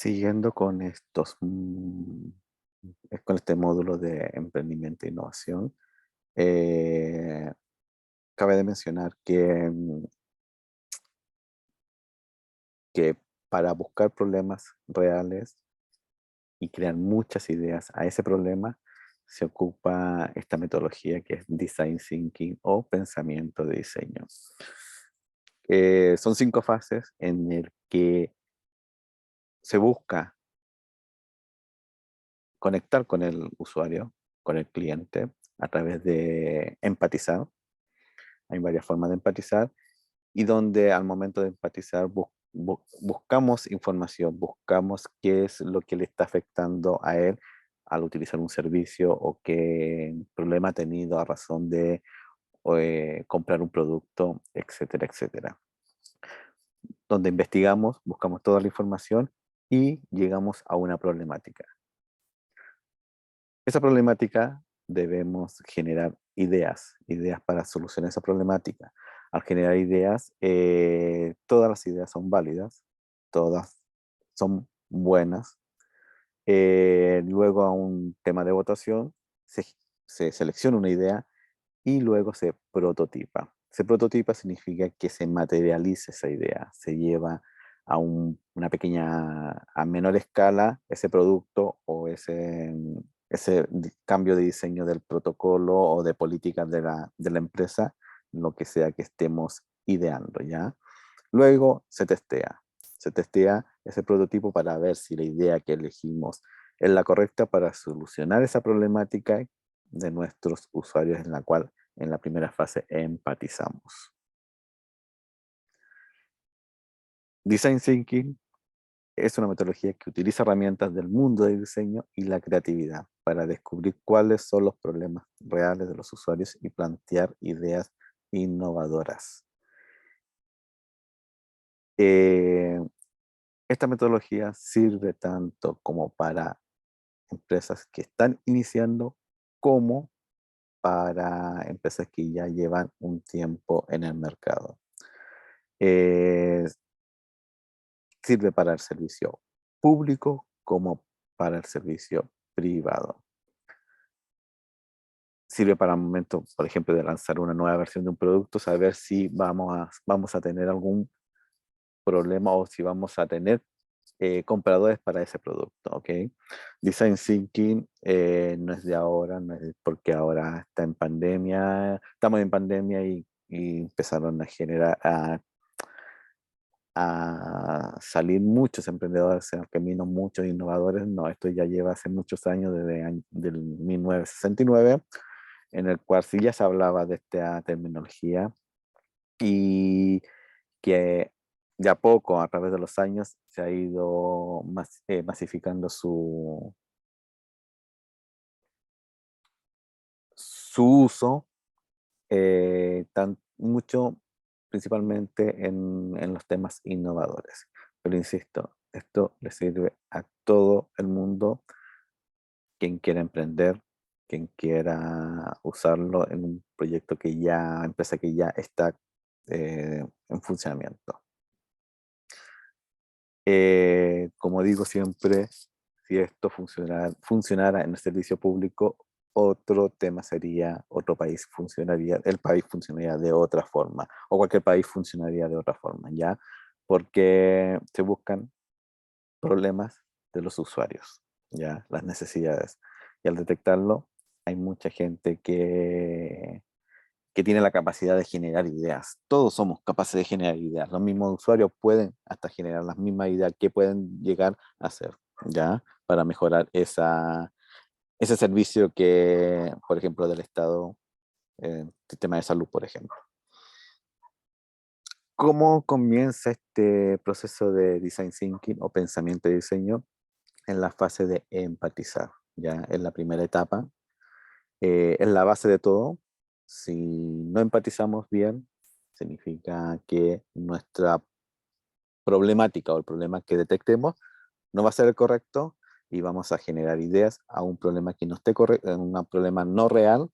Siguiendo con con este módulo de emprendimiento e innovación, eh, cabe de mencionar que para buscar problemas reales y crear muchas ideas a ese problema, se ocupa esta metodología que es Design Thinking o pensamiento de diseño. Son 5 fases en el que se busca conectar con el usuario, con el cliente, a través de empatizar. Hay varias formas de empatizar y donde al momento de empatizar buscamos información, buscamos qué es lo que le está afectando a él al utilizar un servicio o qué problema ha tenido a razón de comprar un producto, etcétera, etcétera. Donde investigamos, buscamos toda la información y llegamos a una problemática. Esa problemática debemos generar ideas para solucionar esa problemática. Al generar ideas, todas las ideas son válidas, todas son buenas. Luego a un tema de votación se, se selecciona una idea y luego se prototipa. Se prototipa significa que se materializa esa idea, se lleva a una pequeña, a menor escala ese producto o ese cambio de diseño del protocolo o de políticas de la empresa, lo que sea que estemos ideando, ¿ya? Luego se testea ese prototipo para ver si la idea que elegimos es la correcta para solucionar esa problemática de nuestros usuarios en la cual en la primera fase empatizamos. Design Thinking es una metodología que utiliza herramientas del mundo del diseño y la creatividad para descubrir cuáles son los problemas reales de los usuarios y plantear ideas innovadoras. Eh, Esta metodología sirve tanto como para empresas que están iniciando como para empresas que ya llevan un tiempo en el mercado. Eh, Sirve para el servicio público como para el servicio privado. Sirve para el momento, por ejemplo, de lanzar una nueva versión de un producto, saber si vamos a tener algún problema o si vamos a tener compradores para ese producto, ¿ok? Design Thinking no es de ahora, no es porque ahora está en pandemia, estamos en pandemia y empezaron a generar, a salir muchos emprendedores en el camino, muchos innovadores. No, esto ya lleva hace muchos años, del 1969, en el cual sí ya se hablaba de esta terminología y que de a poco, a través de los años, se ha ido masificando su uso, mucho principalmente en los temas innovadores. Pero insisto, esto le sirve a todo el mundo, quien quiera emprender, quien quiera usarlo en un proyecto empresa que ya está en funcionamiento. Como digo siempre, si esto funcionara en el servicio público, otro tema sería, otro país funcionaría, el país funcionaría de otra forma, o cualquier país funcionaría de otra forma, ¿ya? Porque se buscan problemas de los usuarios, ¿ya? Las necesidades. Y al detectarlo, hay mucha gente que tiene la capacidad de generar ideas. Todos somos capaces de generar ideas. Los mismos usuarios pueden hasta generar las mismas ideas que pueden llegar a hacer, ¿ya? Para mejorar ese servicio que, por ejemplo, del Estado, sistema de salud, por ejemplo. ¿Cómo comienza este proceso de design thinking o pensamiento de diseño? En la fase de empatizar, ya en la primera etapa. Es la base de todo. Si no empatizamos bien, significa que nuestra problemática o el problema que detectemos no va a ser el correcto y vamos a generar ideas a un problema que no esté correcto, un problema no real,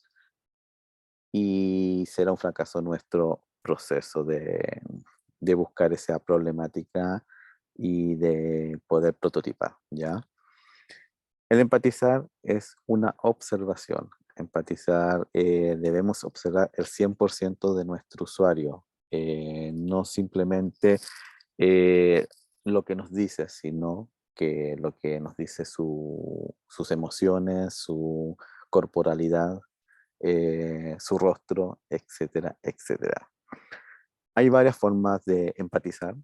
y será un fracaso nuestro proceso de buscar esa problemática y de poder prototipar, ¿ya? El empatizar es una observación. Empatizar, debemos observar el 100% de nuestro usuario, no simplemente eh, lo que nos dice, sino que lo que nos dice sus emociones, su corporalidad, su rostro, etcétera, etcétera. Hay varias formas de empatizar.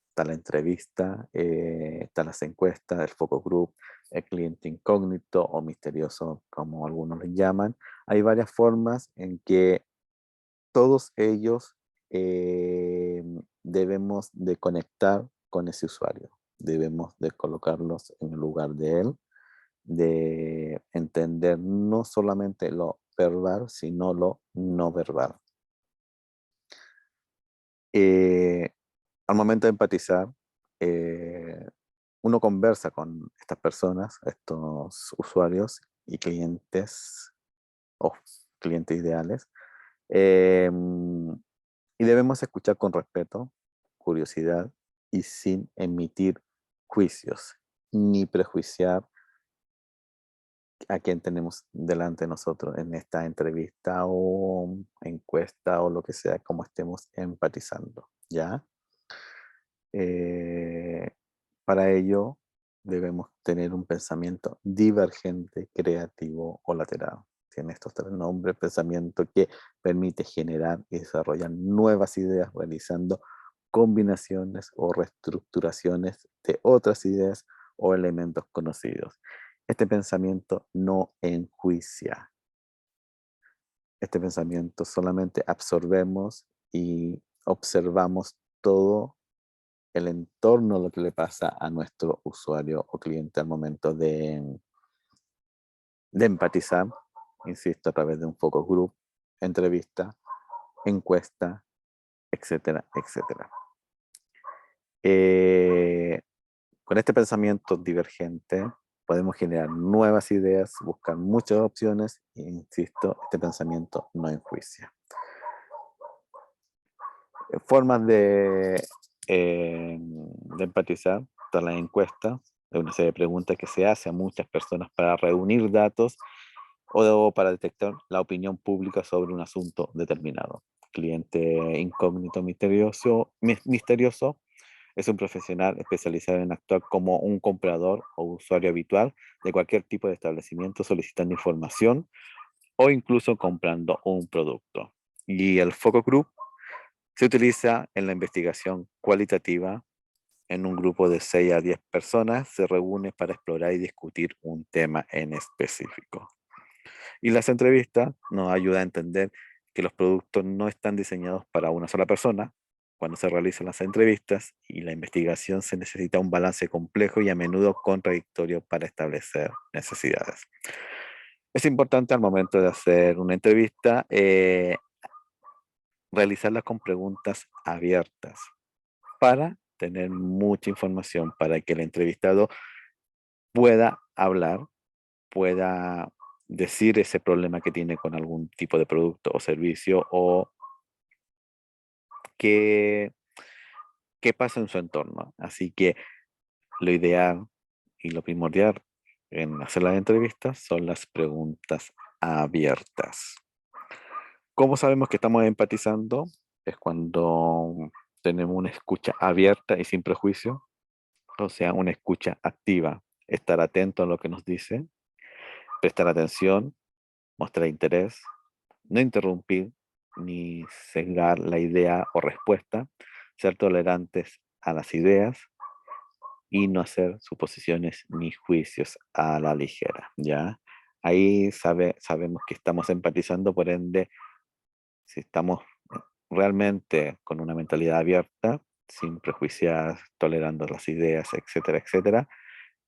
Está la entrevista, están las encuestas, el focus group, el cliente incógnito o misterioso, como algunos le llaman. Hay varias formas en que todos ellos debemos de conectar con ese usuario. Debemos de colocarlos en el lugar de él, de entender no solamente lo verbal, sino lo no verbal. Eh, Al momento de empatizar, eh, uno conversa con estas personas, estos usuarios y clientes o clientes ideales, y debemos escuchar con respeto, curiosidad y sin emitir juicios, ni prejuiciar a quien tenemos delante de nosotros en esta entrevista o encuesta o lo que sea, como estemos empatizando, ¿ya? Eh, para ello debemos tener un pensamiento divergente, creativo o lateral. Tiene estos tres nombres: pensamiento que permite generar y desarrollar nuevas ideas realizando combinaciones o reestructuraciones de otras ideas o elementos conocidos. Este pensamiento no enjuicia. Este pensamiento solamente absorbemos y observamos todo el entorno, lo que le pasa a nuestro usuario o cliente al momento de empatizar, insisto, a través de un focus group, entrevista, encuesta, etcétera, etcétera. Eh, con este pensamiento divergente podemos generar nuevas ideas, buscar muchas opciones e, insisto, este pensamiento no enjuicia. Formas de empatizar, está la encuesta, de una serie de preguntas que se hace a muchas personas para reunir datos o para detectar la opinión pública sobre un asunto determinado. Cliente incógnito misterioso es un profesional especializado en actuar como un comprador o usuario habitual de cualquier tipo de establecimiento solicitando información o incluso comprando un producto. Y el focus group se utiliza en la investigación cualitativa. En un grupo de 6 a 10 personas se reúne para explorar y discutir un tema en específico. Y las entrevistas nos ayudan a entender que los productos no están diseñados para una sola persona. Cuando se realizan las entrevistas y la investigación se necesita un balance complejo y a menudo contradictorio para establecer necesidades. Es importante al momento de hacer una entrevista realizarla con preguntas abiertas para tener mucha información, para que el entrevistado pueda hablar, pueda decir ese problema que tiene con algún tipo de producto o servicio o qué, qué pasa en su entorno. Así que lo ideal y lo primordial en hacer las entrevistas son las preguntas abiertas. ¿Cómo sabemos que estamos empatizando? Es cuando tenemos una escucha abierta y sin prejuicio, o sea, una escucha activa, estar atento a lo que nos dice, prestar atención, mostrar interés, no interrumpir ni sesgar la idea o respuesta, ser tolerantes a las ideas y no hacer suposiciones ni juicios a la ligera, ¿ya? Ahí sabemos que estamos empatizando, por ende, si estamos realmente con una mentalidad abierta, sin prejuiciar, tolerando las ideas, etcétera, etcétera,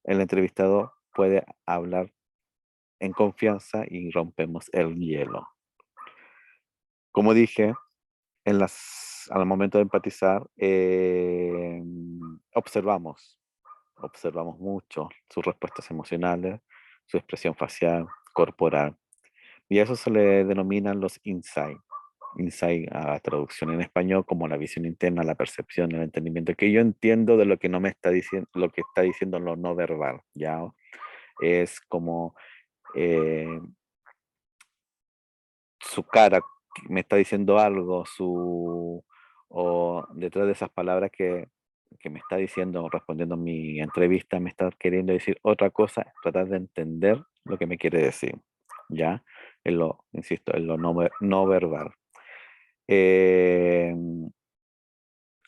el entrevistado puede hablar en confianza y rompemos el hielo. Como dije, al momento de empatizar, observamos, observamos mucho sus respuestas emocionales, su expresión facial, corporal, y a eso se le denominan los insights. insight a la traducción en español como la visión interna, la percepción, el entendimiento, que yo entiendo de lo que no me está diciendo, lo que está diciendo lo no verbal, ¿ya? Es como eh, su cara me está diciendo algo, o detrás de esas palabras que me está diciendo, respondiendo a mi entrevista, me está queriendo decir otra cosa, tratar de entender lo que me quiere decir, ¿ya? Insisto, en lo no verbal. Eh,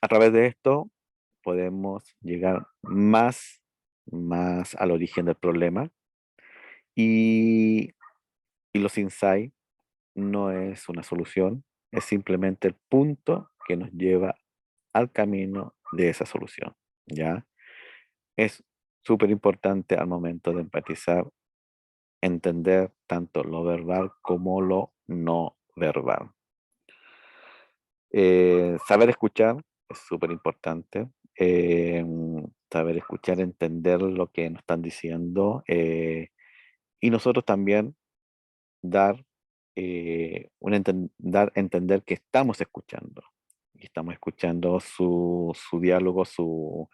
a través de esto podemos llegar más al origen del problema y, y los insights no es una solución, es simplemente el punto que nos lleva al camino de esa solución, ¿ya? Es súper importante al momento de empatizar, entender tanto lo verbal como lo no verbal. Saber escuchar es súper importante. Saber escuchar, entender lo que nos están diciendo y nosotros también dar, dar a entender que estamos escuchando. Y estamos escuchando su diálogo, su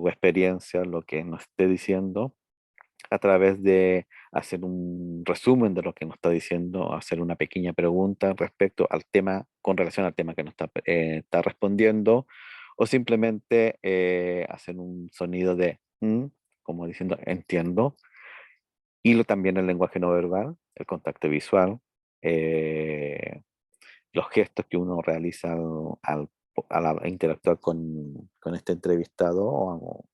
experiencia, lo que nos esté diciendo, a través de hacer un resumen de lo que nos está diciendo, hacer una pequeña pregunta respecto al tema, con relación al tema que nos está respondiendo, o simplemente hacer un sonido de como diciendo entiendo, y también el lenguaje no verbal, el contacto visual, eh, los gestos que uno realiza al interactuar con este entrevistado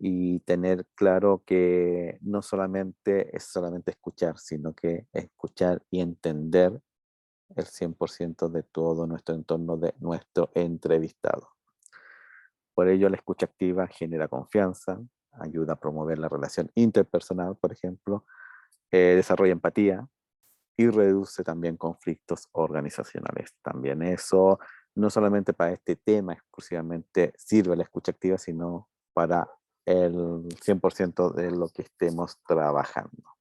y tener claro que no solamente es solamente escuchar, sino que escuchar y entender el 100% de todo nuestro entorno de nuestro entrevistado. Por ello, la escucha activa genera confianza, ayuda a promover la relación interpersonal, por ejemplo, desarrolla empatía y reduce también conflictos organizacionales. También eso, no solamente para este tema exclusivamente sirve la escucha activa, sino para el 100% de lo que estemos trabajando.